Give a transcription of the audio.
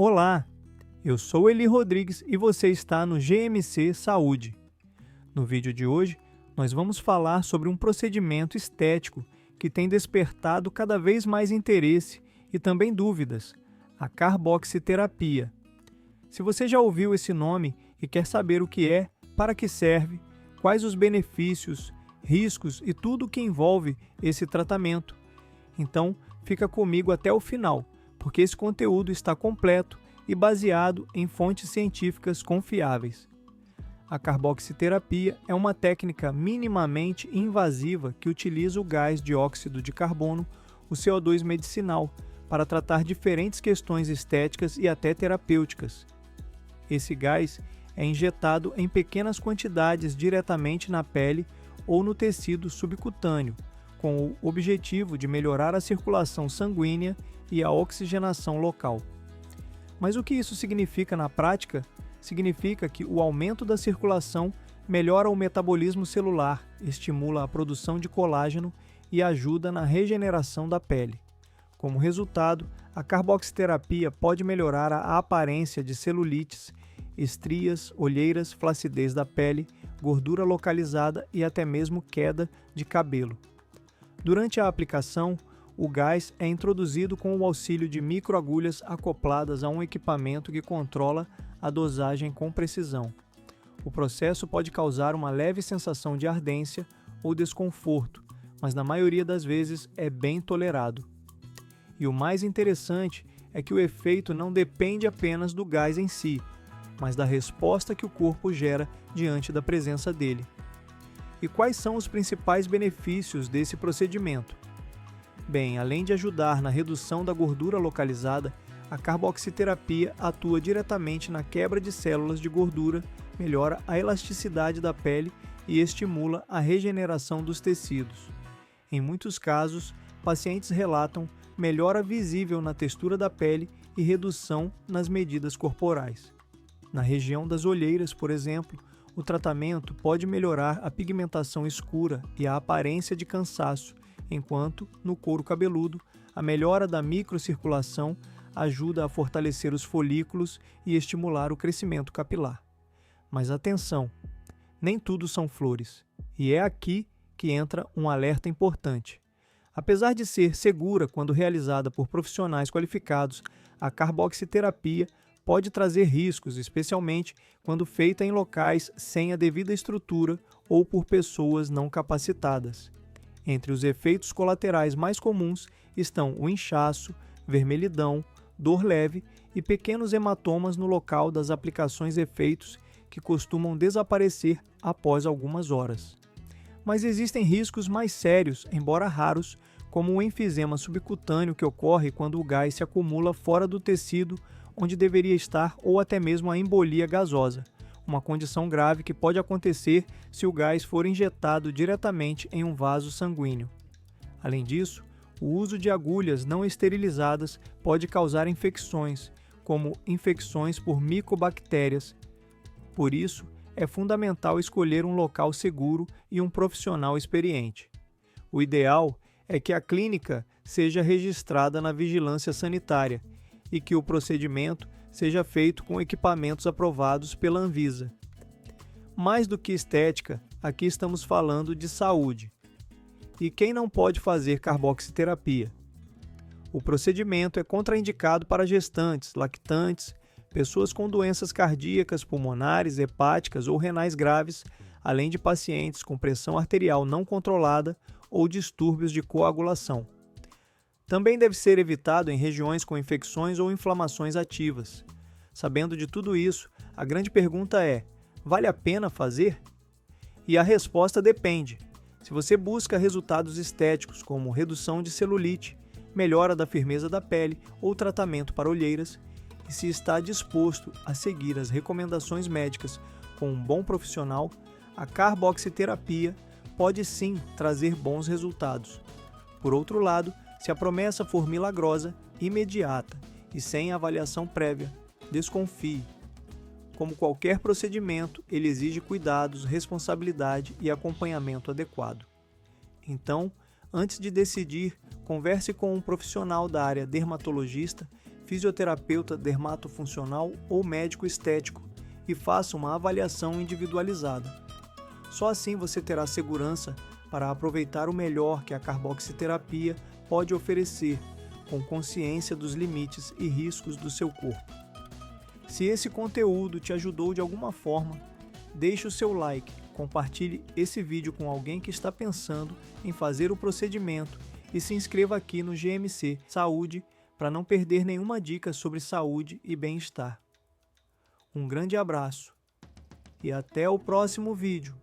Olá, eu sou Eli Rodrigues e você está no GMC Saúde. No vídeo de hoje, nós vamos falar sobre um procedimento estético que tem despertado cada vez mais interesse e também dúvidas, a carboxiterapia. Se você já ouviu esse nome e quer saber o que é, para que serve, quais os benefícios, riscos e tudo o que envolve esse tratamento, então fica comigo até o final, porque esse conteúdo está completo e baseado em fontes científicas confiáveis. A carboxiterapia é uma técnica minimamente invasiva que utiliza o gás dióxido de carbono, o CO2 medicinal, para tratar diferentes questões estéticas e até terapêuticas. Esse gás é injetado em pequenas quantidades diretamente na pele ou no tecido subcutâneo, com o objetivo de melhorar a circulação sanguínea e a oxigenação local. Mas o que isso significa na prática? Significa que o aumento da circulação melhora o metabolismo celular, estimula a produção de colágeno e ajuda na regeneração da pele. Como resultado, a carboxiterapia pode melhorar a aparência de celulites, estrias, olheiras, flacidez da pele, gordura localizada e até mesmo queda de cabelo. Durante a aplicação, o gás é introduzido com o auxílio de microagulhas acopladas a um equipamento que controla a dosagem com precisão. O processo pode causar uma leve sensação de ardência ou desconforto, mas na maioria das vezes é bem tolerado. E o mais interessante é que o efeito não depende apenas do gás em si, mas da resposta que o corpo gera diante da presença dele. E quais são os principais benefícios desse procedimento? Bem, além de ajudar na redução da gordura localizada, a carboxiterapia atua diretamente na quebra de células de gordura, melhora a elasticidade da pele e estimula a regeneração dos tecidos. Em muitos casos, pacientes relatam melhora visível na textura da pele e redução nas medidas corporais. Na região das olheiras, por exemplo, o tratamento pode melhorar a pigmentação escura e a aparência de cansaço, enquanto, no couro cabeludo, a melhora da microcirculação ajuda a fortalecer os folículos e estimular o crescimento capilar. Mas atenção, nem tudo são flores, e é aqui que entra um alerta importante. Apesar de ser segura quando realizada por profissionais qualificados, a carboxiterapia pode trazer riscos, especialmente quando feita em locais sem a devida estrutura ou por pessoas não capacitadas. Entre os efeitos colaterais mais comuns estão o inchaço, vermelhidão, dor leve e pequenos hematomas no local das aplicações efeitos que costumam desaparecer após algumas horas. Mas existem riscos mais sérios, embora raros, como o enfisema subcutâneo que ocorre quando o gás se acumula fora do tecido onde deveria estar ou até mesmo a embolia gasosa, uma condição grave que pode acontecer se o gás for injetado diretamente em um vaso sanguíneo. Além disso, o uso de agulhas não esterilizadas pode causar infecções, como infecções por micobactérias. Por isso, é fundamental escolher um local seguro e um profissional experiente. O ideal é que a clínica seja registrada na vigilância sanitária e que o procedimento seja feito com equipamentos aprovados pela Anvisa. Mais do que estética, aqui estamos falando de saúde. E quem não pode fazer carboxiterapia? O procedimento é contraindicado para gestantes, lactantes, pessoas com doenças cardíacas, pulmonares, hepáticas ou renais graves, além de pacientes com pressão arterial não controlada ou distúrbios de coagulação. Também deve ser evitado em regiões com infecções ou inflamações ativas. Sabendo de tudo isso, a grande pergunta é: vale a pena fazer? E a resposta depende. Se você busca resultados estéticos como redução de celulite, melhora da firmeza da pele ou tratamento para olheiras, e se está disposto a seguir as recomendações médicas com um bom profissional, a carboxiterapia pode sim trazer bons resultados. Por outro lado, se a promessa for milagrosa, imediata e sem avaliação prévia, desconfie. Como qualquer procedimento, ele exige cuidados, responsabilidade e acompanhamento adequado. Então, antes de decidir, converse com um profissional da área dermatologista fisioterapeuta dermatofuncional ou médico estético e faça uma avaliação individualizada. Só assim você terá segurança para aproveitar o melhor que a carboxiterapia pode oferecer, com consciência dos limites e riscos do seu corpo. Se esse conteúdo te ajudou de alguma forma, deixe o seu like, compartilhe esse vídeo com alguém que está pensando em fazer o procedimento e se inscreva aqui no GMC Saúde para não perder nenhuma dica sobre saúde e bem-estar. Um grande abraço e até o próximo vídeo.